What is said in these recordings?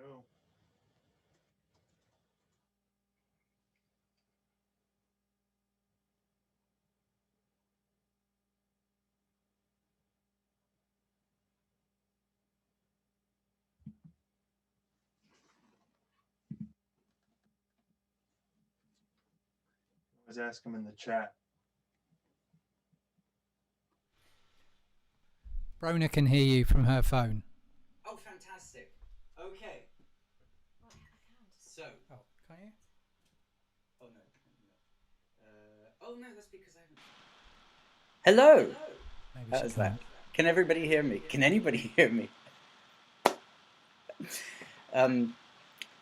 Hello. Let's ask him in the chat. Brona can hear you from her phone. Oh, fantastic. Okay. Well, I can't. So. Oh, can you? Oh, no. Oh, no, that's because I haven't. Hello. Maybe How she is can't. that? Can everybody hear me? Can anybody hear me?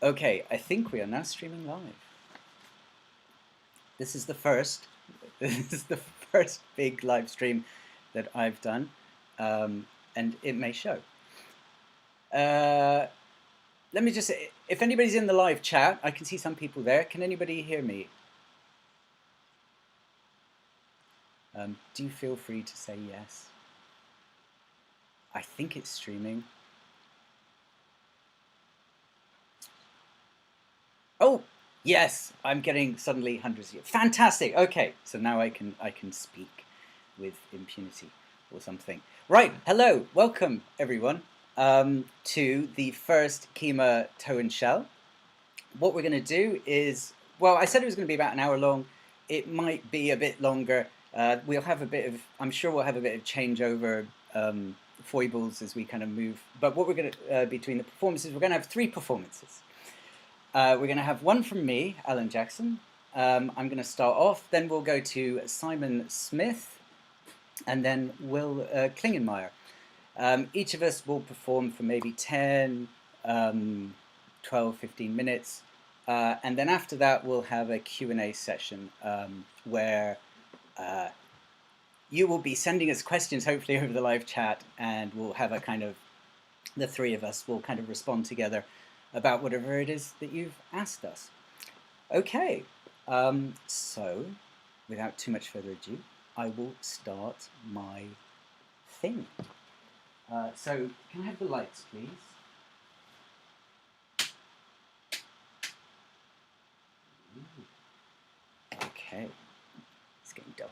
Okay, I think we are now streaming live. This is the first big live stream that I've done, and it may show. Let me just say, if anybody's in the live chat, I can see some people there. Can anybody hear me? Do feel free to say yes. I think it's streaming. Oh, yes, I'm getting suddenly hundreds of you. Fantastic. Okay, so now I can speak with impunity or something. Right. Hello. Welcome everyone to the first Kyma Toe and Shell. What we're going to do is, well, I said it was going to be about an hour long. It might be a bit longer. We'll have a bit of, I'm sure we'll have a bit of changeover foibles as we kind of move. But what we're going to, between the performances, we're going to have 3 performances. We're going to have one from me, Alan Jackson. I'm going to start off. Then we'll go to Simon Smith, and then Will Klingenmeyer. Each of us will perform for maybe 10, 12, 15 minutes. And then after that, we'll have a Q&A session where you will be sending us questions, hopefully over the live chat, and we'll have a kind of, the 3 of us will kind of respond together about whatever it is that you've asked us. Okay, so without too much further ado, I will start my thing. So can I have the lights, please? Ooh. Okay, it's getting dark.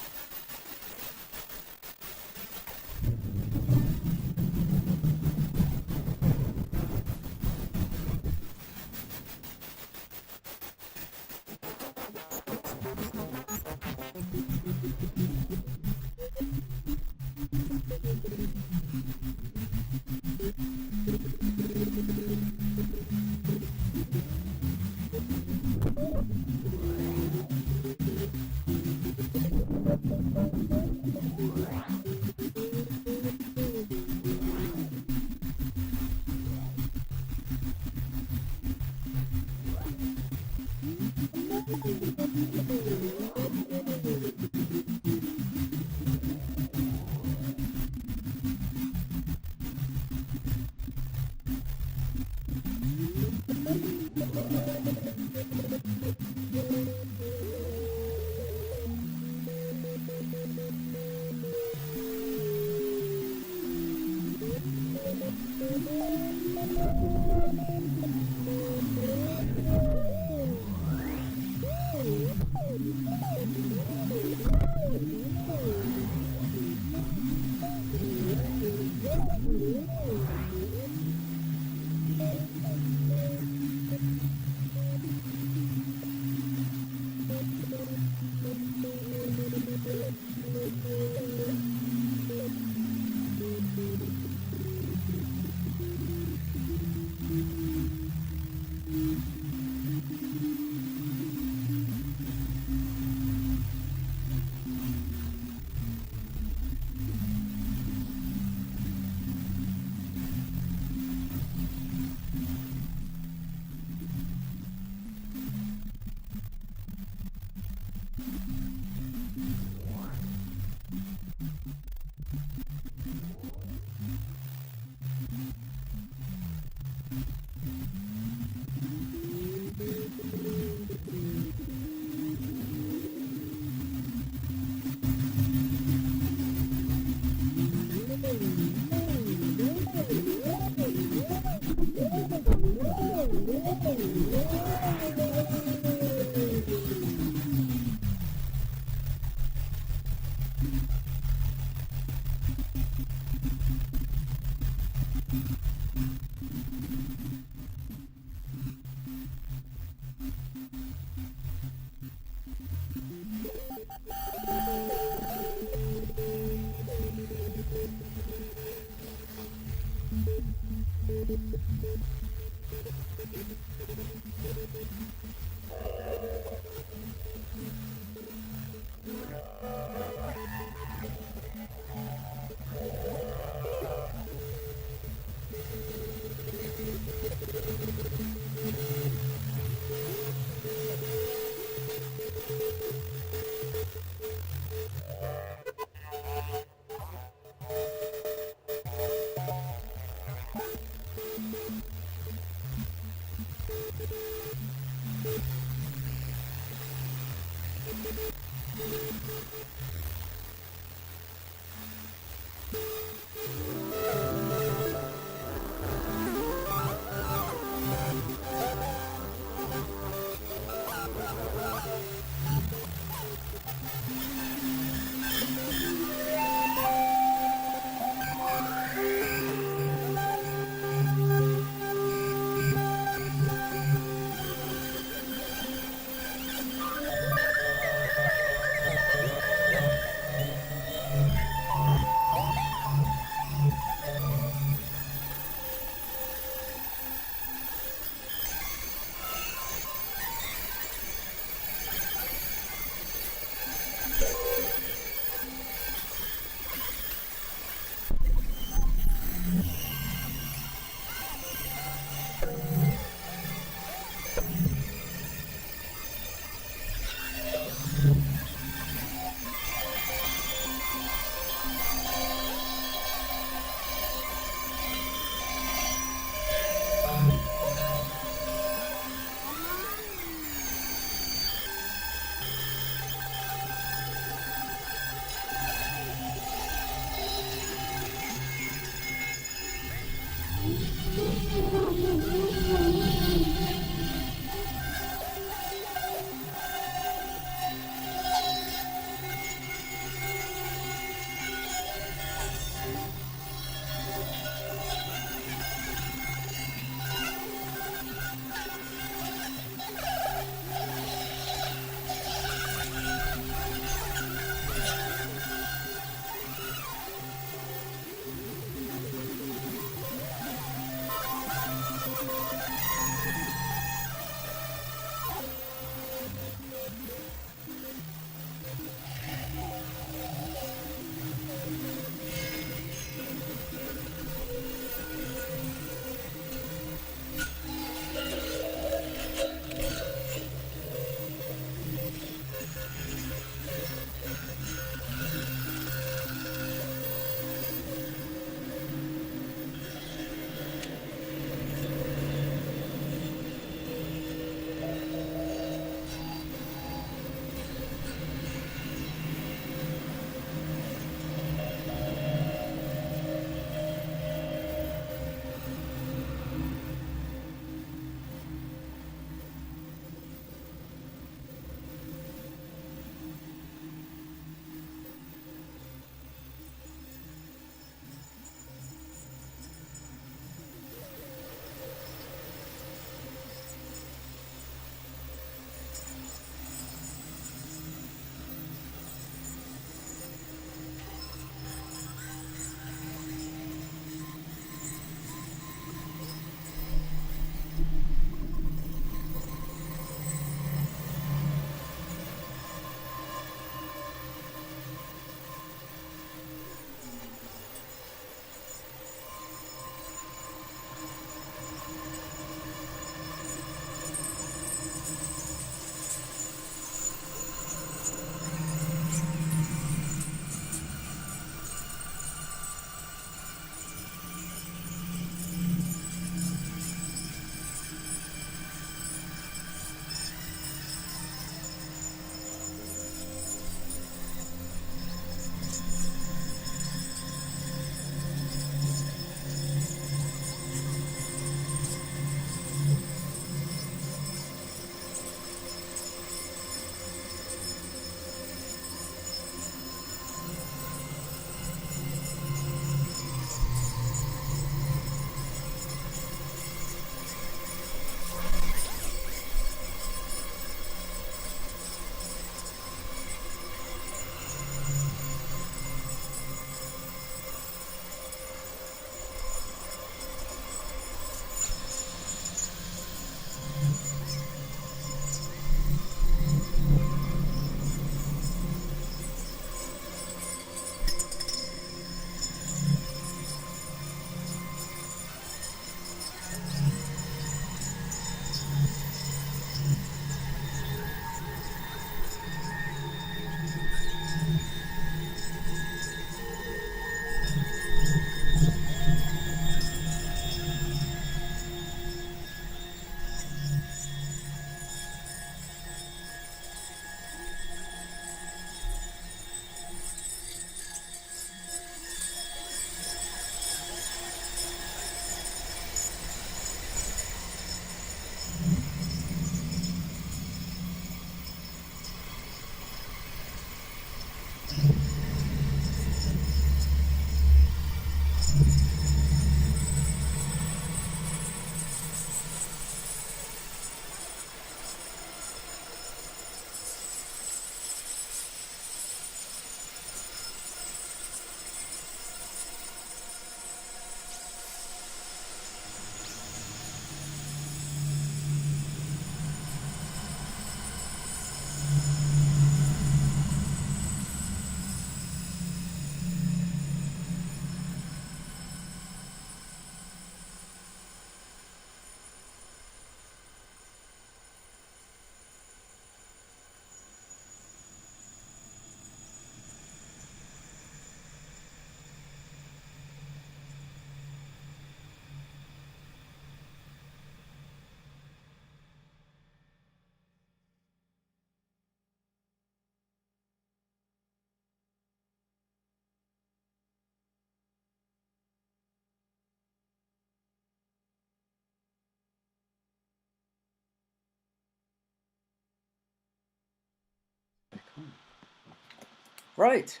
Right.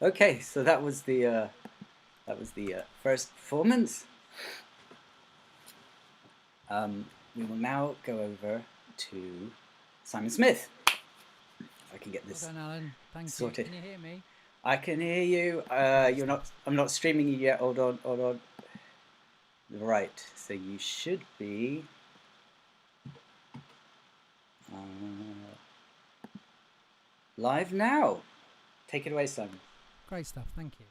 Okay, so that was the first performance. We will now go over to Simon Smith. If I can get Well this done, Alan. Thank sorted. you. Can you hear me? I can hear you. You're not. I'm not streaming you yet. Hold on. Hold on. Right. So you should be. Live now. Take it away, Simon. Great stuff. Thank you.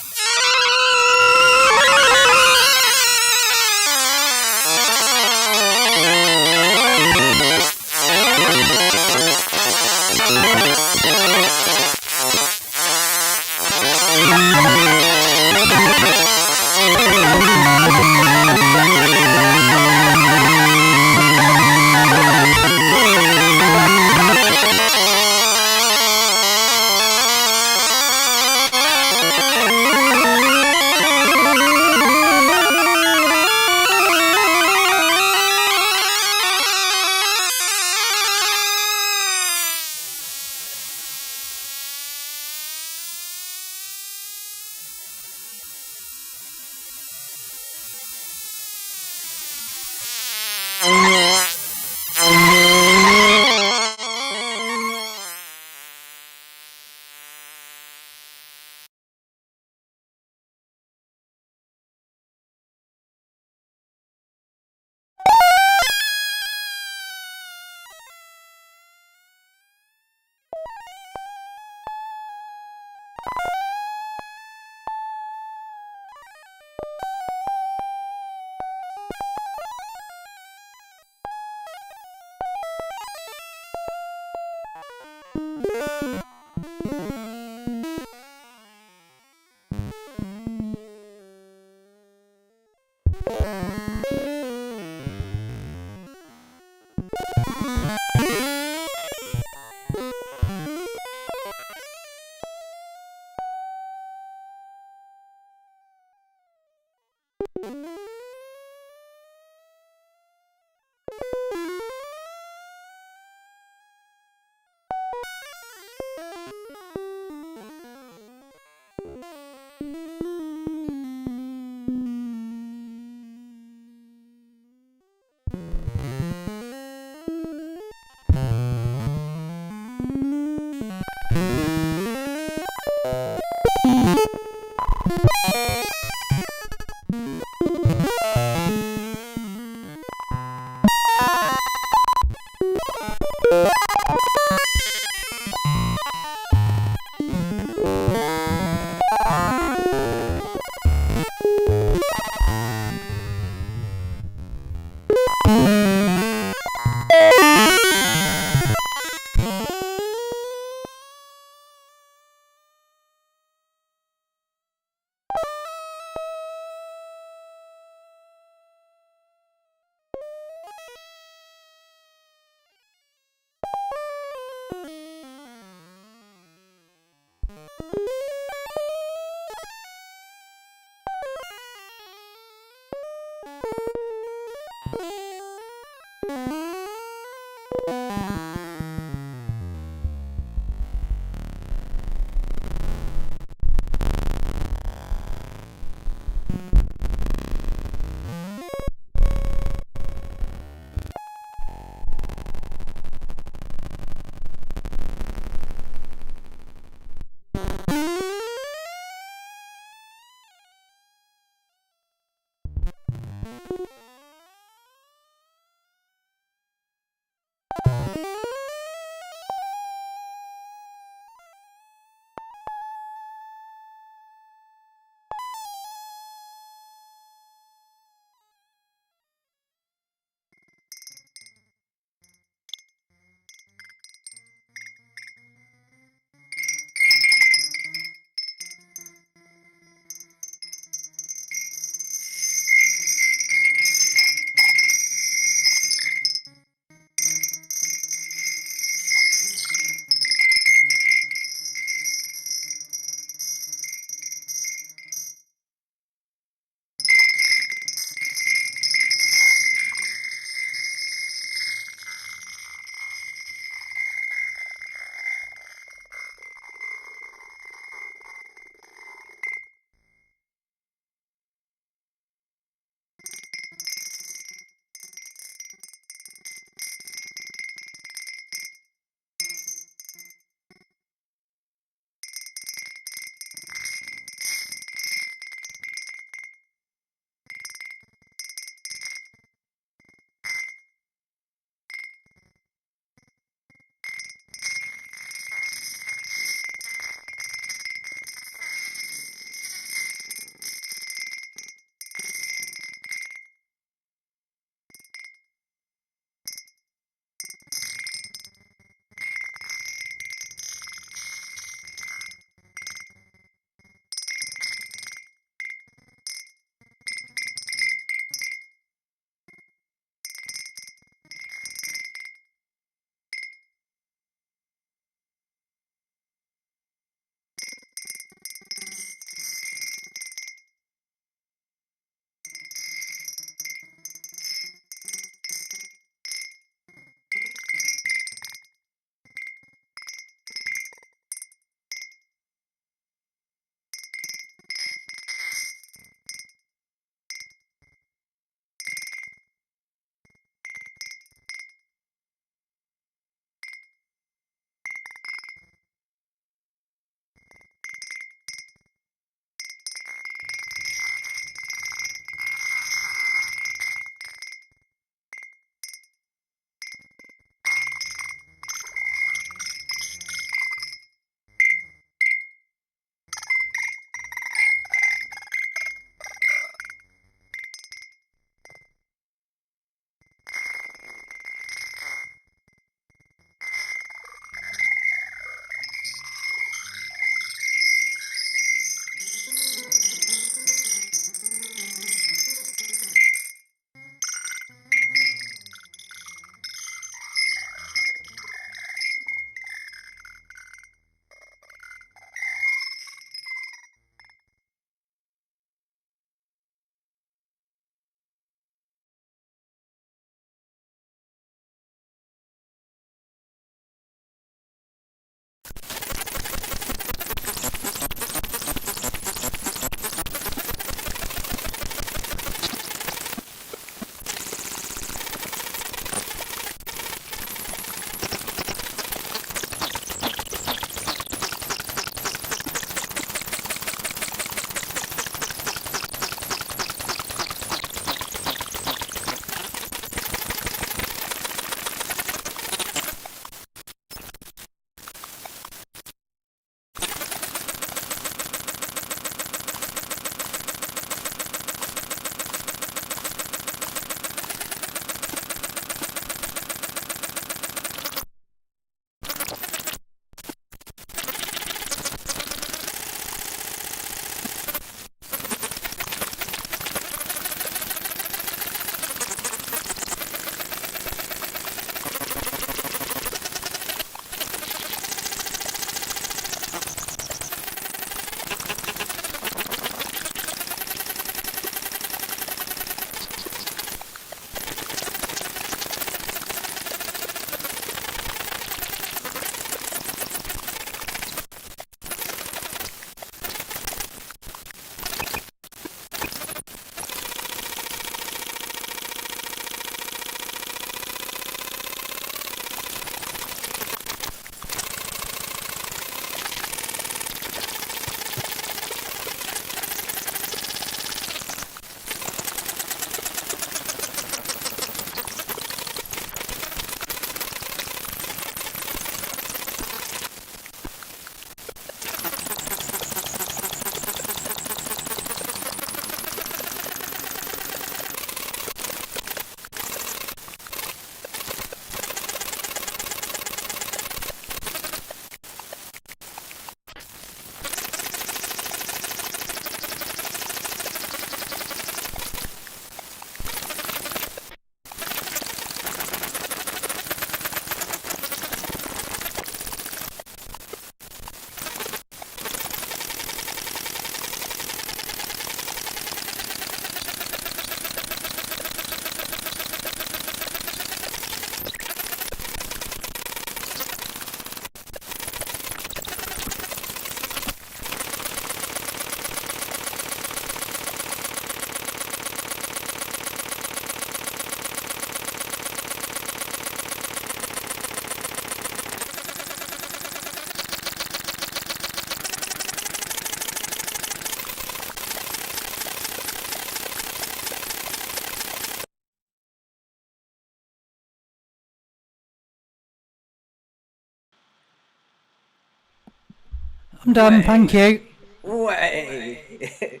I'm done, thank you. Way.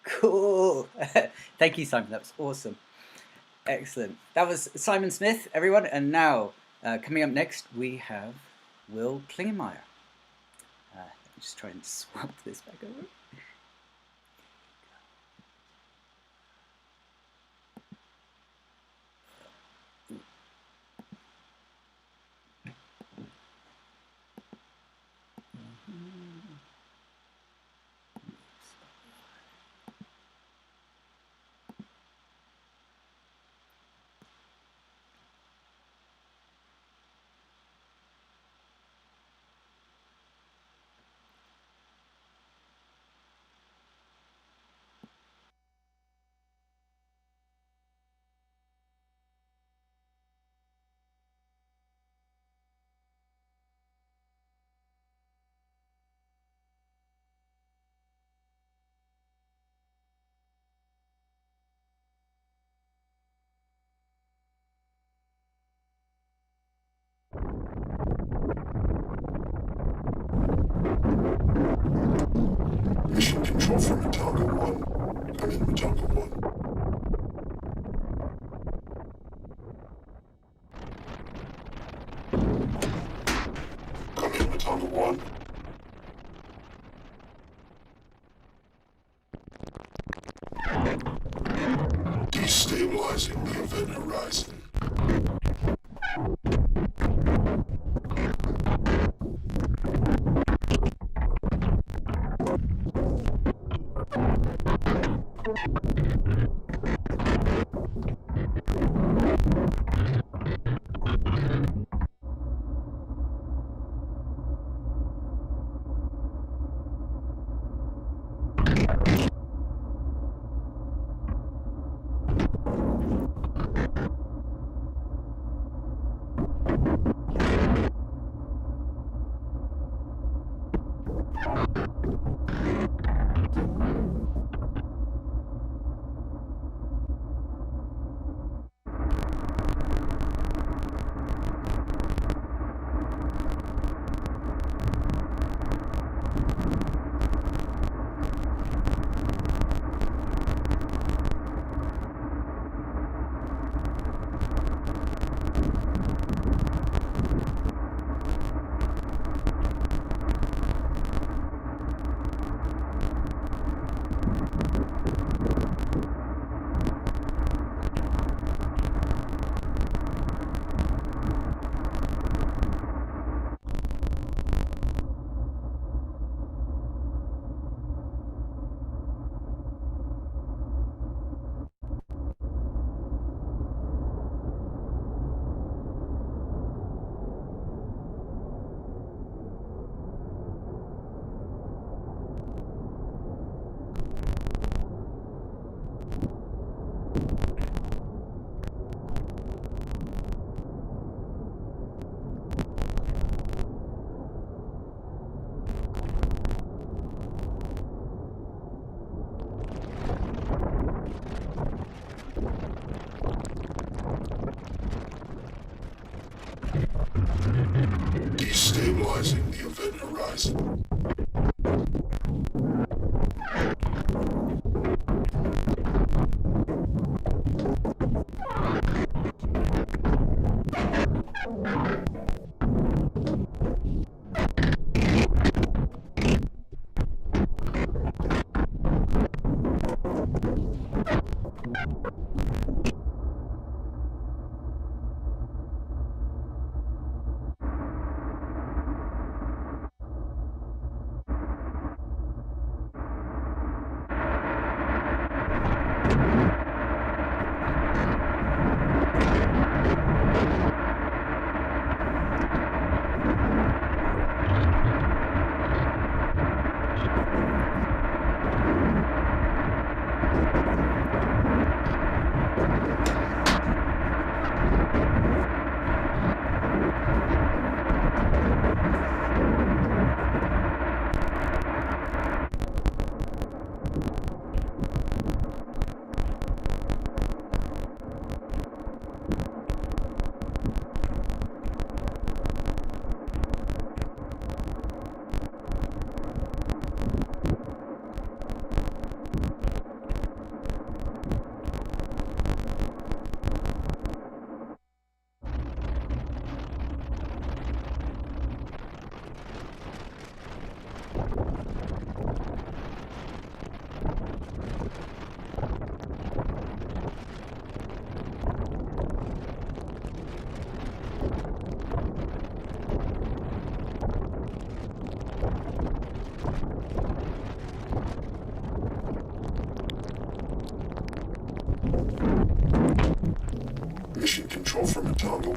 Cool. Thank you, Simon. That was awesome. Excellent. That was Simon Smith, everyone. And now, coming up next, we have Will Klingenmeyer. Let me just try and swap this back over. Mission control from Matanga 1. I'm in Matanga 1. Come in Matanga 1. Destabilizing the event horizon. Destabilizing the event horizon.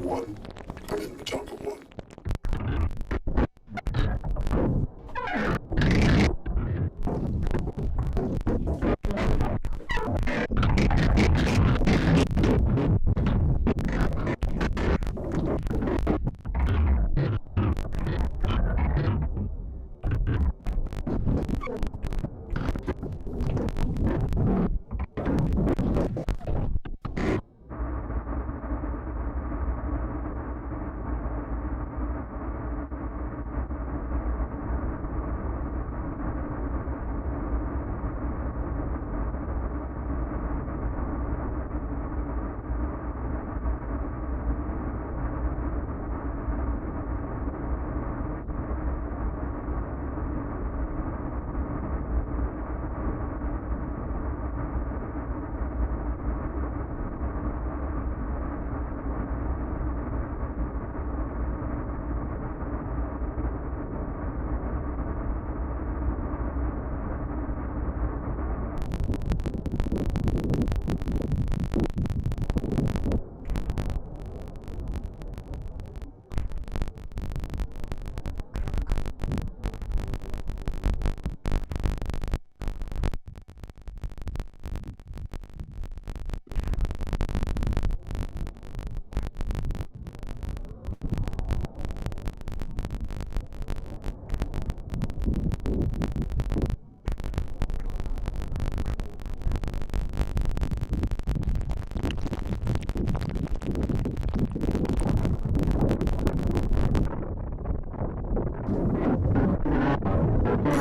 one. I'm in the jungle one.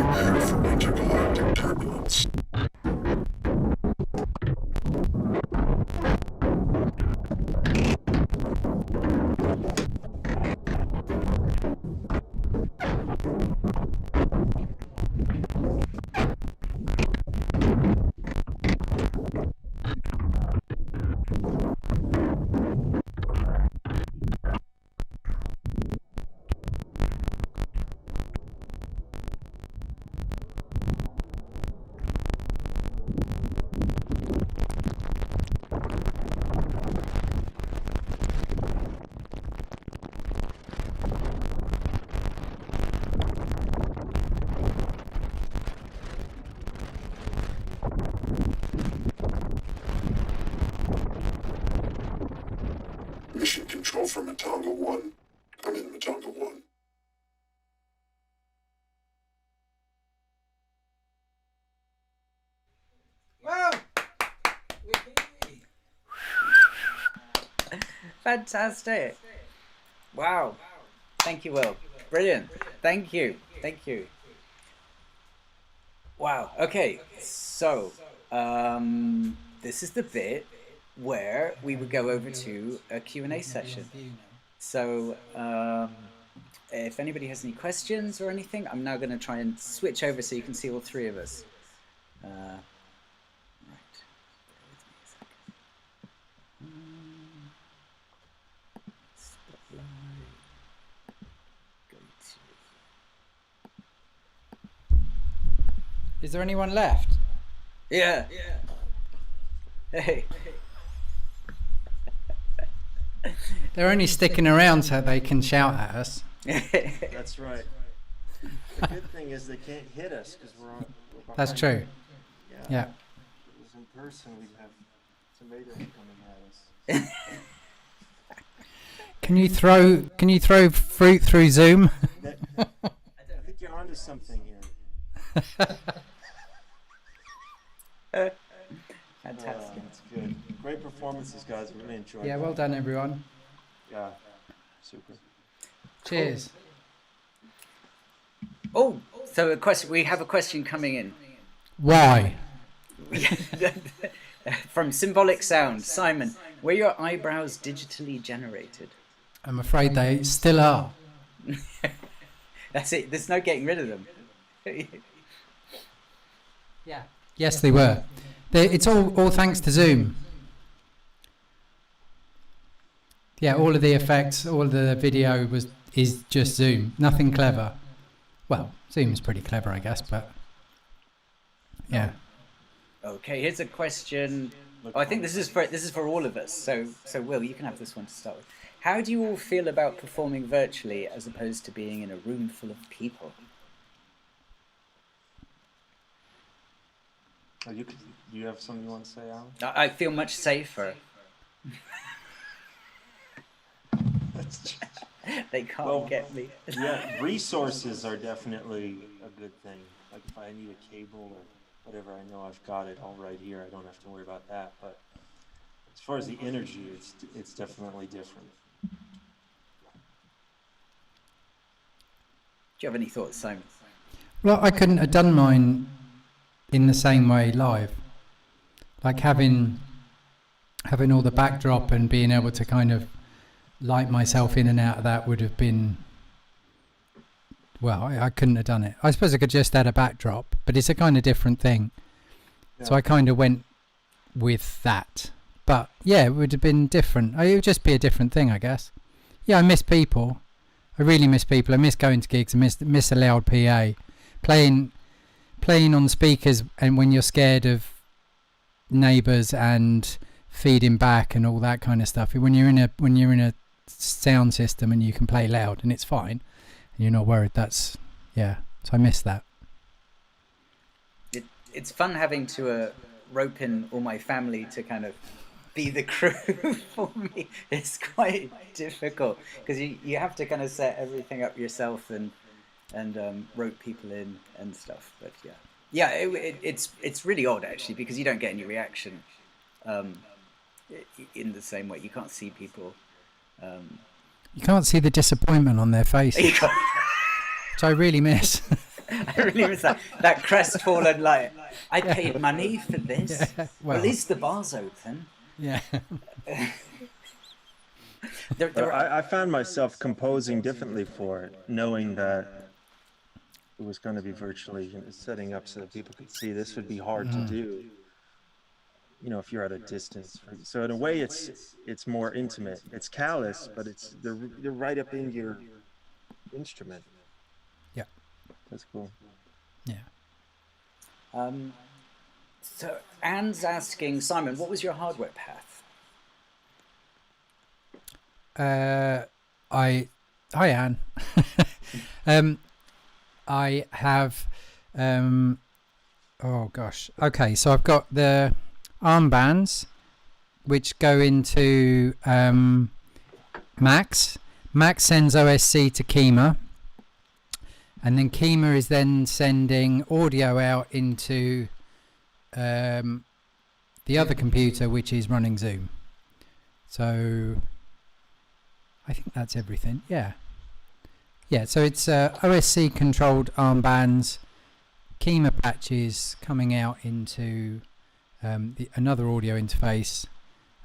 Prepare for intergalactic turbulence. Mission control for Matonga 1. I'm in Matonga 1. Wow! Fantastic! Wow! Thank you, Will. Brilliant. Thank you. Thank you. Wow. Okay. So, this is the bit where we would go over to a Q&A session. So, if anybody has any questions or anything, I'm now going to try and switch over so you can see all three of us. Right. Is there anyone left? Yeah. Hey. They're only sticking around so they can shout at us. That's right. The good thing is they can't hit us because we're behind. That's true. Yeah. If it was in person, we'd have tomatoes coming at us. Can you throw fruit through Zoom? I think you're onto something here. Fantastic. That's good. Great performances, guys. We really enjoyed it. Yeah, well done, everyone. Yeah, super. Cheers. Oh, so we have a question coming in. Why? From Symbolic Sound. Simon, were your eyebrows digitally generated? I'm afraid they still are. That's it. There's no getting rid of them. Yeah. Yes, they were. It's all thanks to Zoom. Yeah, all of the effects, all of the video is just Zoom. Nothing clever. Well, Zoom's pretty clever, I guess, but yeah. Okay, here's a question. Oh, I think this is for all of us. So Will, you can have this one to start with. How do you all feel about performing virtually as opposed to being in a room full of people? Oh, you have something you want to say, Alan? I feel much safer. They can't get me. Yeah, resources are definitely a good thing. Like if I need a cable or whatever, I know I've got it all right here. I don't have to worry about that. But as far as the energy, it's definitely different. Do you have any thoughts, Simon? Well, I couldn't have done mine in the same way live. Like having all the backdrop and being able to kind of light myself in and out of that would have been, well, I couldn't have done it. I suppose I could just add a backdrop, but it's a kind of different thing. Yeah. So I kind of went with that. But yeah, it would have been different. It would just be a different thing, I guess. Yeah, I miss people. I really miss people. I miss going to gigs. I miss a loud PA. Playing on speakers, and when you're scared of neighbours and feeding back and all that kind of stuff. When you're in a sound system and you can play loud and it's fine and you're not worried, so I miss that. It's fun having to rope in all my family to kind of be the crew for me. It's quite difficult because you have to kind of set everything up yourself and rope people in and stuff. But it's really odd actually, because you don't get any reaction in the same way. You can't see people. You can't see the disappointment on their faces, which I really miss. I really miss that crestfallen, like, I paid money for this. Yeah, well, at least the bar's open. Yeah. I found myself composing differently for it, knowing that it was going to be virtually setting up so that people could see. This would be hard to do, if you're at a distance. So in a way, it's more intimate. It's callous, but they're right up in your instrument. Yeah, that's cool. Yeah. So Anne's asking, Simon, what was your hardware path? Hi Anne. I have oh gosh. Okay, so I've got the armbands which go into Max. Max sends OSC to Kyma, and then Kyma is then sending audio out into the other computer, which is running Zoom. So I think that's everything. Yeah, so it's OSC controlled armbands, Kyma patches coming out into another audio interface,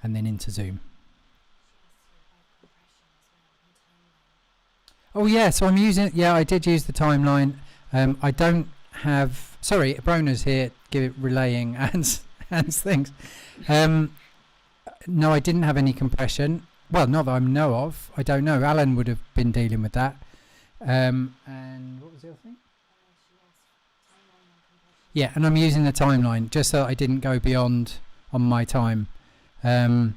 and then into Zoom. Oh yeah, so I'm using, I did use the timeline. I don't have, sorry, Brona's here, relaying Anne's things. No, I didn't have any compression. Well, not that I know of. I don't know. Alan would have been dealing with that. And what was the other thing? Yeah, and I'm using the timeline just so that I didn't go beyond on my time. And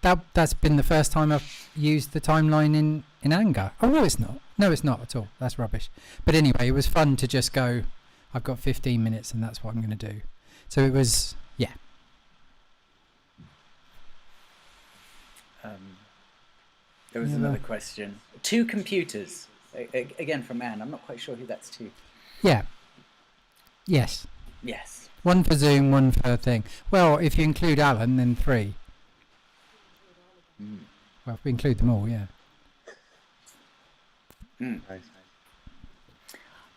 that's been the first time I've used the timeline in anger. Oh, no, it's not. No, it's not at all. That's rubbish. But anyway, it was fun to just go, I've got 15 minutes and that's what I'm going to do. So it was, There was another question. 2 computers. Again from Anne. I'm not quite sure who that's to. Yeah. Yes. Yes. One for Zoom, one for thing. Well, if you include Alan, then 3. Well, if we include them all, yeah. Nice.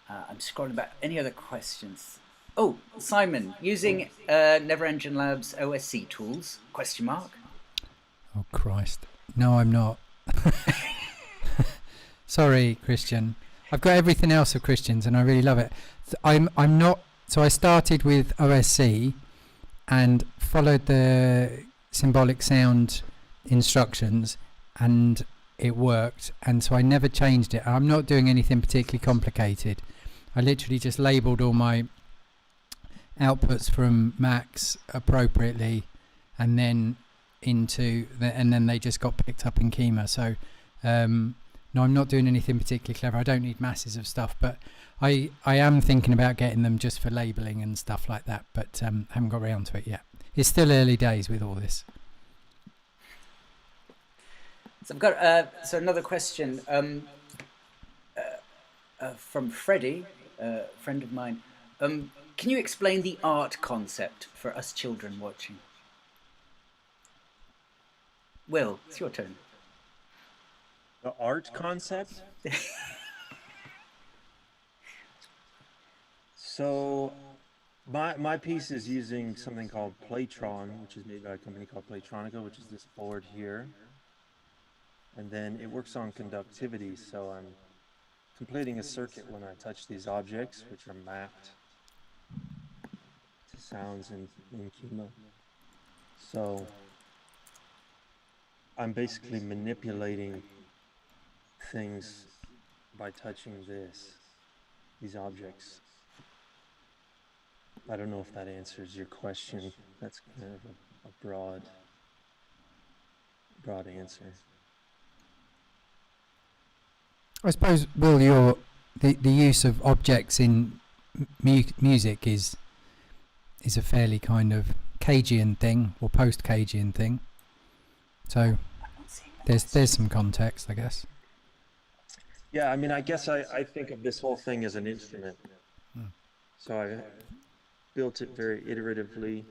I'm scrolling back. Any other questions? Oh, Simon, using Never Engine Labs OSC tools? ? Oh Christ! No, I'm not. Sorry, Christian. I've got everything else of Christian's, and I really love it. I'm not. So I started with OSC and followed the symbolic sound instructions, and it worked. And so I never changed it. I'm not doing anything particularly complicated. I literally just labelled all my outputs from Max appropriately, and then into and then they just got picked up in Kyma. So no, I'm not doing anything particularly clever. I don't need masses of stuff, but I am thinking about getting them just for labelling and stuff like that, but haven't got around to it yet. It's still early days with all this. So I've got so another question from Freddie, a friend of mine. Can you explain the art concept for us children watching? Will, it's your turn. The art concept? So my piece is using something called Playtron, which is made by a company called Playtronica, which is this board here. And then it works on conductivity, so I'm completing a circuit when I touch these objects, which are mapped to sounds in Kyma. So I'm basically manipulating things by touching these objects. I don't know if that answers your question. That's kind of a broad answer. I suppose, Will, the use of objects in music is a fairly kind of Cagean thing, or post-Cagean thing. So there's some context, I guess. Yeah, I mean, I guess I think of this whole thing as an instrument. So I built it very iteratively,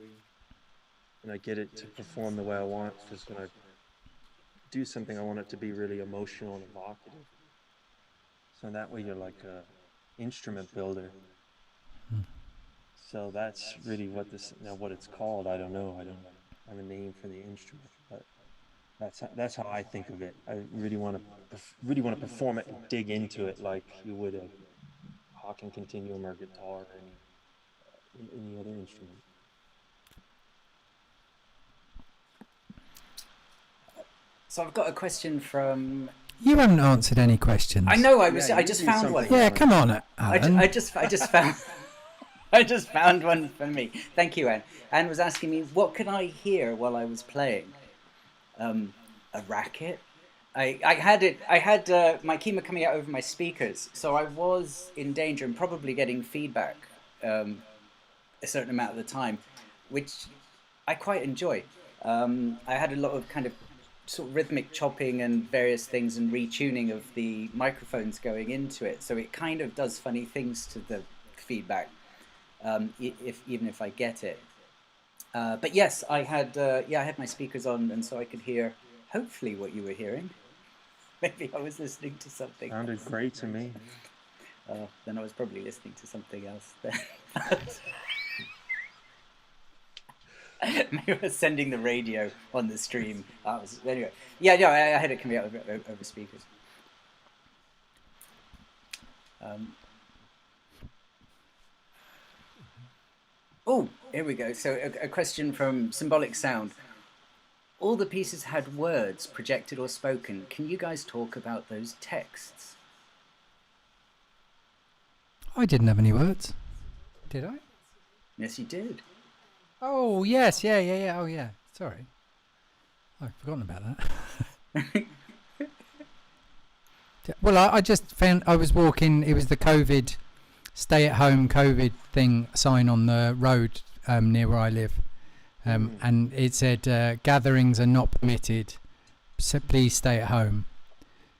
and I get it to perform the way I want, because when I do something, I want it to be really emotional and evocative. So that way you're like a instrument builder. So that's really what it's called. I don't know. I don't have a name for the instrument, but that's how I think of it. I really want to perform it and dig into it like you would a Hawking continuum or guitar or any other instrument. So I've got a question from. You haven't answered any questions. I know. I just found one. Yeah, come on, Alan. I just found. I just found one for me. Thank you, Anne. Anne was asking me what could I hear while I was playing. A racket. I had my Kyma coming out over my speakers, so I was in danger and probably getting feedback a certain amount of the time, which I quite enjoy. I had a lot of kind of sort of rhythmic chopping and various things and retuning of the microphones going into it, so it kind of does funny things to the feedback, even if I get it. But yes, I had my speakers on, and so I could hear hopefully what you were hearing. Maybe I was listening to something. Sounded else. great to me. Then I was probably listening to something else. Maybe I was sending the radio on the stream. Anyway. Yeah, I had it coming out over speakers. Oh, here we go. So a question from Symbolic Sound. All the pieces had words projected or spoken. Can you guys talk about those texts? I didn't have any words. Did I? Yes, you did. Oh, yes. Yeah. Oh, yeah. Sorry. I've forgotten about that. Well, I just found I was walking. It was the COVID, stay-at-home COVID thing sign on the road near where I live. And it said, gatherings are not permitted, so please stay at home.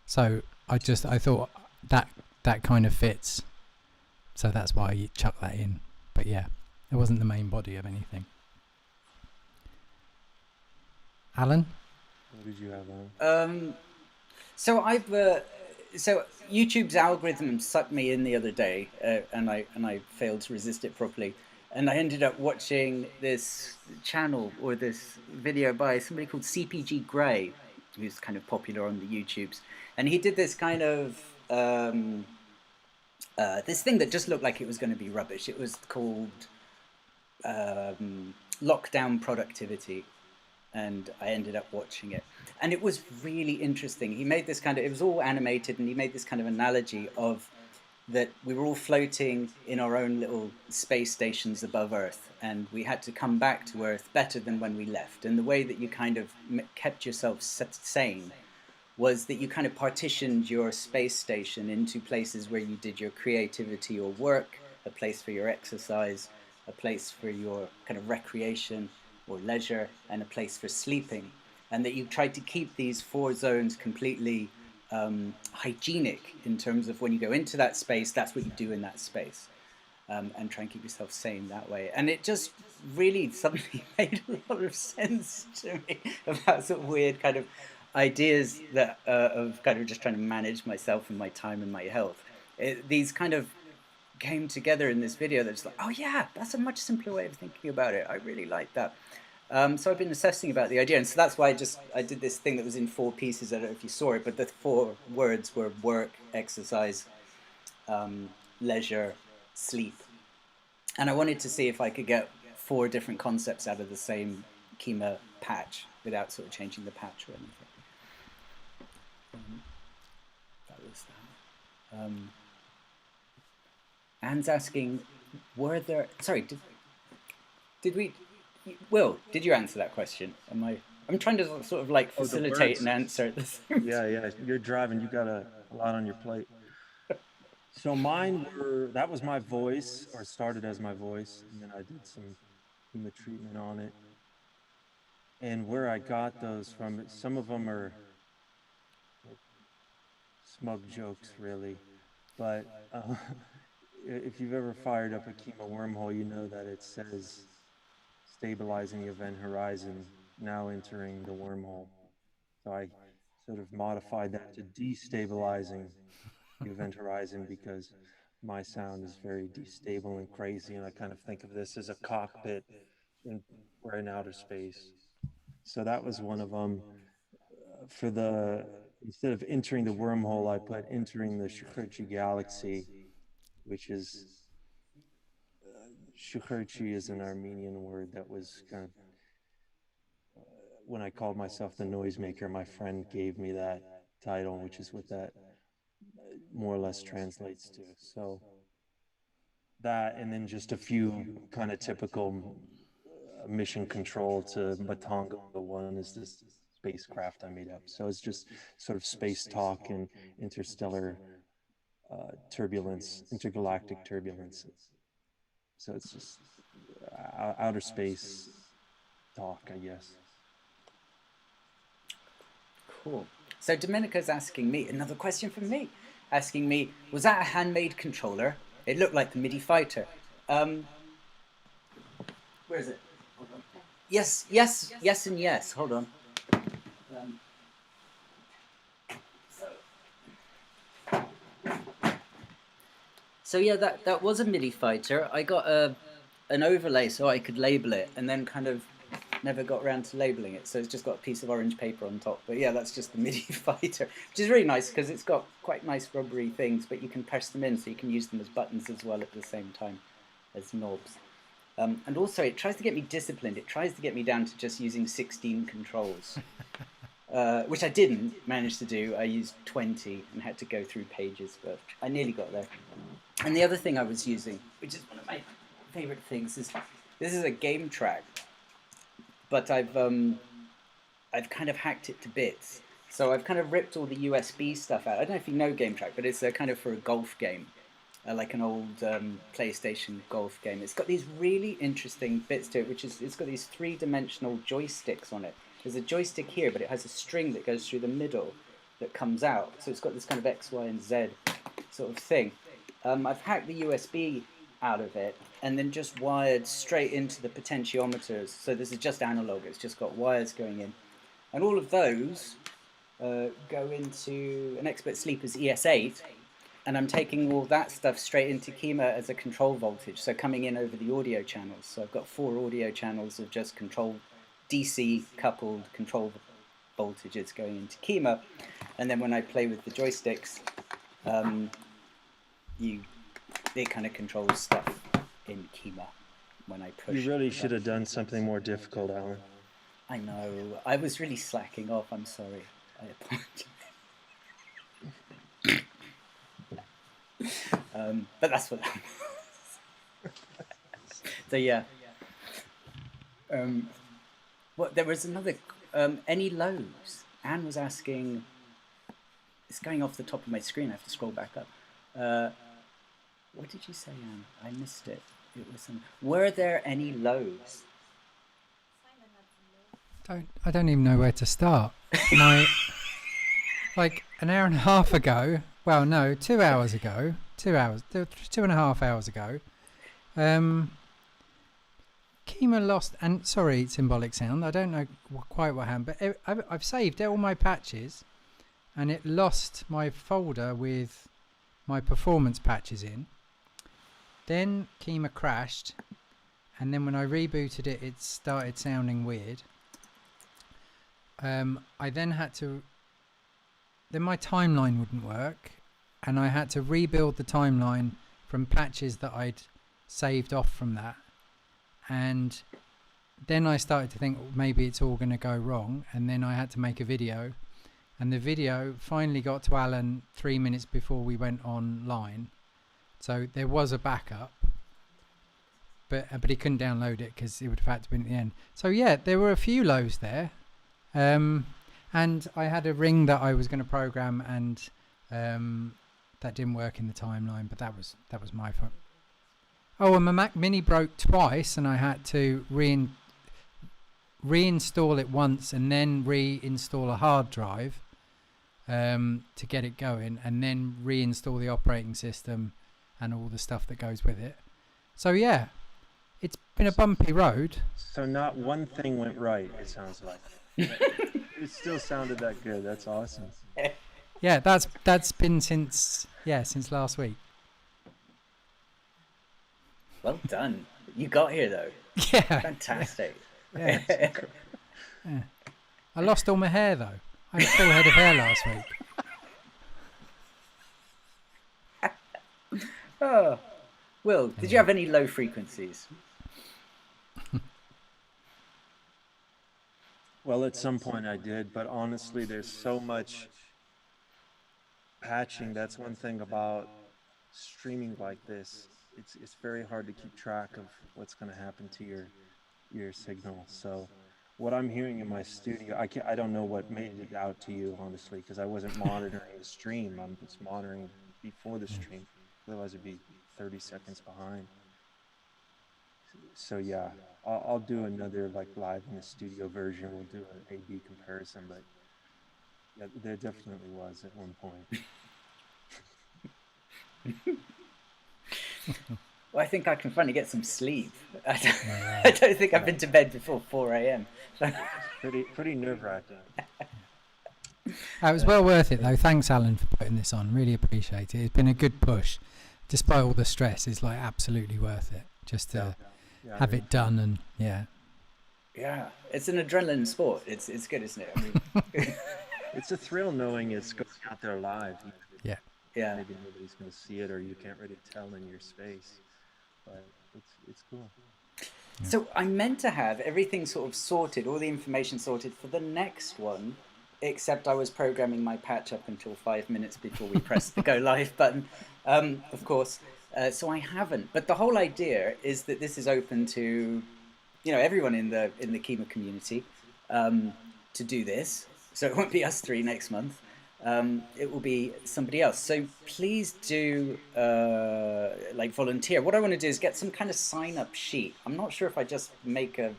So I thought that kind of fits. So that's why you chuck that in. But yeah, it wasn't the main body of anything. Alan? What did you have on? So YouTube's algorithm sucked me in the other day, and I failed to resist it properly. And I ended up watching this channel or this video by somebody called CPG Grey, who's kind of popular on the YouTubes. And he did this kind of, this thing that just looked like it was going to be rubbish. It was called Lockdown Productivity. And I ended up watching it. And it was really interesting. He made this kind of, it was all animated, and he made this kind of analogy of that we were all floating in our own little space stations above Earth, and we had to come back to Earth better than when we left. And the way that you kind of kept yourself sane was that you kind of partitioned your space station into places where you did your creativity or work, a place for your exercise, a place for your kind of recreation or leisure, and a place for sleeping. And that you tried to keep these four zones completely hygienic in terms of when you go into that space, that's what you do in that space. And try and keep yourself sane that way. And it just really suddenly made a lot of sense to me about sort of weird kind of ideas that of kind of just trying to manage myself and my time and my health. These kind of came together in this video that's like, oh yeah, that's a much simpler way of thinking about it. I really like that. So I've been assessing about the idea, and so that's why I did this thing that was in 4 pieces. I don't know if you saw it, but the 4 words were work, exercise, leisure, sleep. And I wanted to see if I could get 4 different concepts out of the same Kyma patch without sort of changing the patch or anything. That was that. Anne's asking, were there... Sorry, did we... Will, did you answer that question? I'm trying to sort of like facilitate an answer at this. Yeah, you're driving. You got a lot on your plate. So mine that was my voice, or started as my voice, and then I did some Kyma treatment on it. And where I got those from, some of them are like smug jokes, really. But if you've ever fired up a Kyma wormhole, you know that it says stabilizing the event horizon, now entering the wormhole. So I sort of modified that to destabilizing the event horizon, because my sound is very destable and crazy, and I kind of think of this as a cockpit we're in outer space. So that was one of them. For instead of entering the wormhole, I put entering the Shukherchi galaxy, which is Shukherchi is an Armenian word that was kind of, when I called myself the noisemaker, my friend gave me that title, which is what that more or less translates to. So that, and then just a few kind of typical mission control to Matanga. One is this spacecraft I made up. So it's just sort of space talk and interstellar turbulence, intergalactic turbulence. So it's just outer space talk, I guess. Cool. So Domenica's asking me, another question from me, asking me, was that a handmade controller? It looked like the MIDI fighter. Where is it? Yes, and yes. Hold on. So yeah, that was a MIDI fighter. I got an overlay so I could label it, and then kind of never got around to labeling it. So it's just got a piece of orange paper on top. But yeah, that's just the MIDI fighter, which is really nice because it's got quite nice rubbery things, but you can press them in, so you can use them as buttons as well at the same time as knobs. And also, it tries to get me disciplined. It tries to get me down to just using 16 controls, which I didn't manage to do. I used 20 and had to go through pages, but I nearly got there. And the other thing I was using, which is one of my favorite things, is this is a game track, but I've kind of hacked it to bits. So I've kind of ripped all the USB stuff out. I don't know if you know Game Track, but it's kind of for a golf game. Like an old PlayStation golf game. It's got these really interesting bits to it, which is it's got these 3-dimensional joysticks on it. There's a joystick here, but it has a string that goes through the middle that comes out. So it's got this kind of X, Y, and Z sort of thing. I've hacked the USB out of it and then just wired straight into the potentiometers. So this is just analog. It's just got wires going in. And all of those go into an Expert Sleeper's ES8. And I'm taking all that stuff straight into Kyma as a control voltage, so coming in over the audio channels. So I've got 4 audio channels of just control, DC coupled control voltages going into Kyma, and then when I play with the joysticks, it kind of controls stuff in Kyma when I push. You really should have done something more difficult, Alan. I know. I was really slacking off. I'm sorry. I apologize. But that's what. So yeah. What there was another. Any lows? Anne was asking. It's going off the top of my screen. I have to scroll back up. What did you say, Anne? I missed it. It was some. Were there any lows? I don't even know where to start. My like an hour and a half ago. Well, no, 2 hours ago. 2 hours, 2.5 hours ago. Kyma lost, and sorry, symbolic sound. I don't know quite what happened, but I've saved all my patches, and it lost my folder with my performance patches in. Then Kyma crashed, and then when I rebooted it, it started sounding weird. I then had to. Then my timeline wouldn't work, and I had to rebuild the timeline from patches that I'd saved off from that. And then I started to think maybe it's all going to go wrong, and then I had to make a video, and the video finally got to Alan 3 minutes before we went online, so there was a backup, but he couldn't download it because it would have had to be at the end. So yeah, there were a few lows there, and I had a ring that I was going to program, and that didn't work in the timeline, but that was my fault. Oh, and my Mac Mini broke twice, and I had to reinstall it once, and then reinstall a hard drive to get it going, and then reinstall the operating system and all the stuff that goes with it. So yeah, it's been a bumpy road. So not one thing went right, it sounds like. It still sounded that good. That's awesome. Yeah, that's been since last week. Well done. You got here though. Yeah. Fantastic. Yeah. Yeah. I lost all my hair though. I had a full head of hair last week. Oh, Will, did you have any low frequencies? Well, at some point I did, but honestly, there's so much patching. That's one thing about streaming like this. It's very hard to keep track of what's going to happen to your signal. So what I'm hearing in my studio, I don't know what made it out to you, honestly, because I wasn't monitoring the stream. I'm just monitoring before the stream. Otherwise, it'd be 30 seconds behind. So yeah, I'll do another like live in the studio version. We'll do an A/B comparison, but yeah, there definitely was at one point. Well, I think I can finally get some sleep. I don't think I've been to bed before 4 a.m. Pretty nerve-wracking. It was well worth it though. Thanks, Alan, for putting this on. Really appreciate it. It's been a good push, despite all the stress. It's like absolutely worth it just to have it done. And yeah, it's an adrenaline sport. It's good, isn't it? I mean, it's a thrill knowing it's going out there live. Yeah. Maybe nobody's going to see it, or you can't really tell in your space, but it's cool. Yeah. So I'm meant to have everything sort of sorted, all the information sorted for the next one, except I was programming my patch up until 5 minutes before we pressed the go live button, of course. So I haven't. But the whole idea is that this is open to, everyone in the Kyma community to do this. So it won't be us three next month. It will be somebody else. So please do volunteer. What I want to do is get some kind of sign-up sheet. I'm not sure if I just make a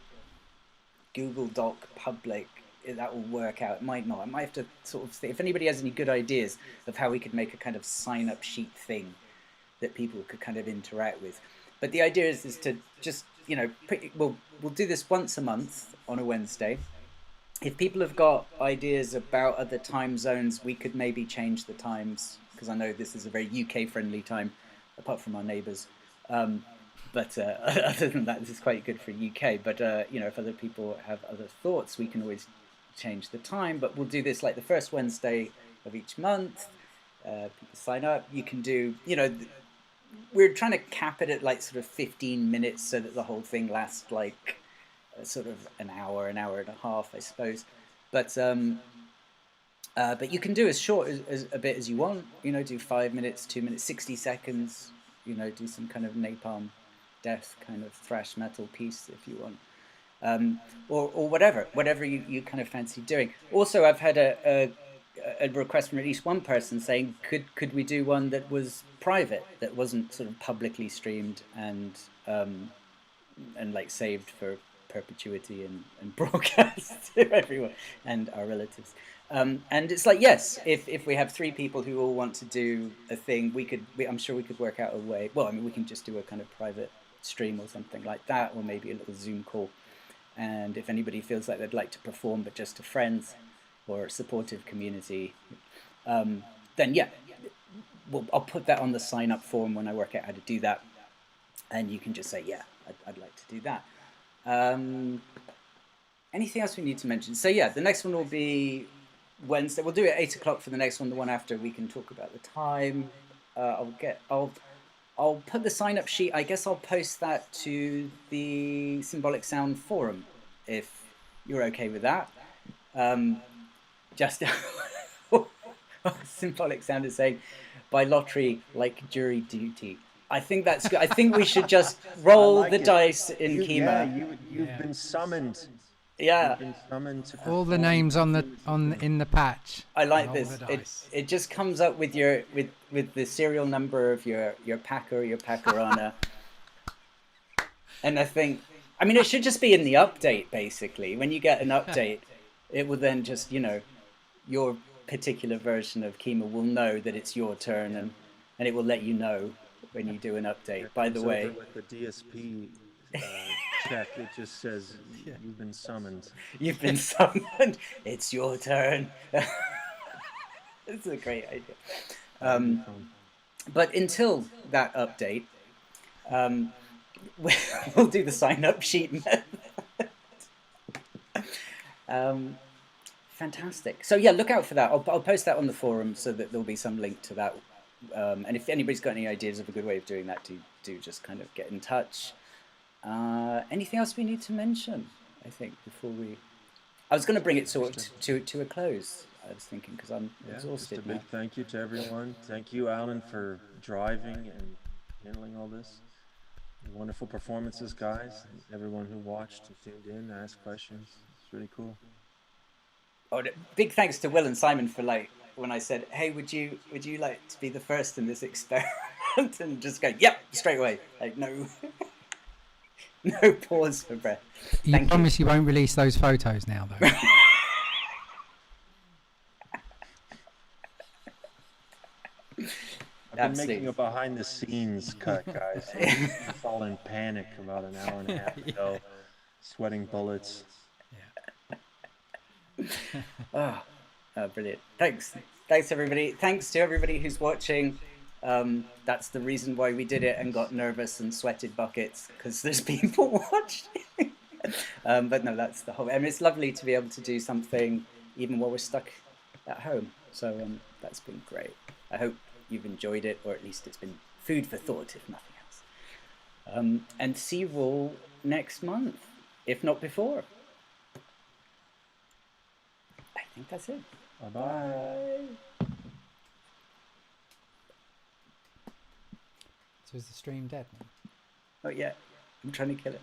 Google Doc public, that will work out. It might not. I might have to sort of think, if anybody has any good ideas of how we could make a kind of sign-up sheet thing that people could kind of interact with. But the idea is to just, we'll do this once a month on a Wednesday. If people have got ideas about other time zones, we could maybe change the times, because I know this is a very UK-friendly time, apart from our neighbours. But other than that, this is quite good for UK. But, if other people have other thoughts, we can always change the time. But we'll do this like the first Wednesday of each month. People sign up. You can do, we're trying to cap it at like sort of 15 minutes so that the whole thing lasts like sort of an hour and a half, I suppose. But you can do as short as a bit as you want. Do 5 minutes, 2 minutes, 60 seconds, you know, do some kind of Napalm Death kind of thrash metal piece if you want. Or whatever you kind of fancy doing. Also, I've had a request from at least one person saying, could we do one that was private, that wasn't sort of publicly streamed and like saved for perpetuity and broadcast to everyone and our relatives. And it's like, yes, if we have 3 people who all want to do a thing, I'm sure we could work out a way. Well, I mean, we can just do a kind of private stream or something like that, or maybe a little Zoom call. And if anybody feels like they'd like to perform, but just to friends or a supportive community, then yeah, I'll put that on the sign-up form when I work out how to do that. And you can just say, yeah, I'd like to do that. Anything else we need to mention? So yeah, the next one will be Wednesday. We'll do it at 8 o'clock for the next one. The one after, we can talk about the time. I'll put the sign-up sheet. I guess I'll post that to the Symbolic Sound forum if you're okay with that. Just Symbolic Sound is saying, by lottery, like jury duty. I think that's good. I think we should just roll like the dice in Kyma. Yeah, you've been summoned. Yeah. You've been summoned to all the names in the patch. I like this. It just comes up with your with the serial number of your packer or your packerana. And I mean, it should just be in the update, basically. When you get an update, it will then just, you know, your particular version of Kyma will know that it's your turn, and it will let you know when you do an update. By the way, with the DSP check, it just says you've been summoned. You've been summoned. It's your turn. It's a great idea. But until that update, we'll do the sign-up sheet method. Fantastic. So yeah, look out for that. I'll post that on the forum so that there'll be some link to that. And if anybody's got any ideas of a good way of doing that, do just kind of get in touch. Anything else we need to mention? I think before I was going to bring it to a close. I was thinking because I'm exhausted. Just a big thank you to everyone. Thank you, Alan, for driving and handling all this. Wonderful performances, guys. Everyone who watched and tuned in, asked questions. It's really cool. Oh, big thanks to Will and Simon for when I said, "Hey, would you like to be the first in this experiment?" and just go, "Yep," straight away. Like no pause for breath. You promise you won't release those photos now, though. I've been making a behind-the-scenes cut, guys. I fall in panic about an hour and a half ago, sweating bullets. Oh, brilliant. Thanks everybody. Thanks to everybody who's watching. That's the reason why we did it and got nervous and sweated buckets, because there's people watching. But no, that's the whole. I mean, it's lovely to be able to do something even while we're stuck at home. So that's been great. I hope you've enjoyed it, or at least it's been food for thought, if nothing else. And see you all next month, if not before. I think that's it. Bye-bye. So is the stream dead now? Oh yeah, I'm trying to kill it.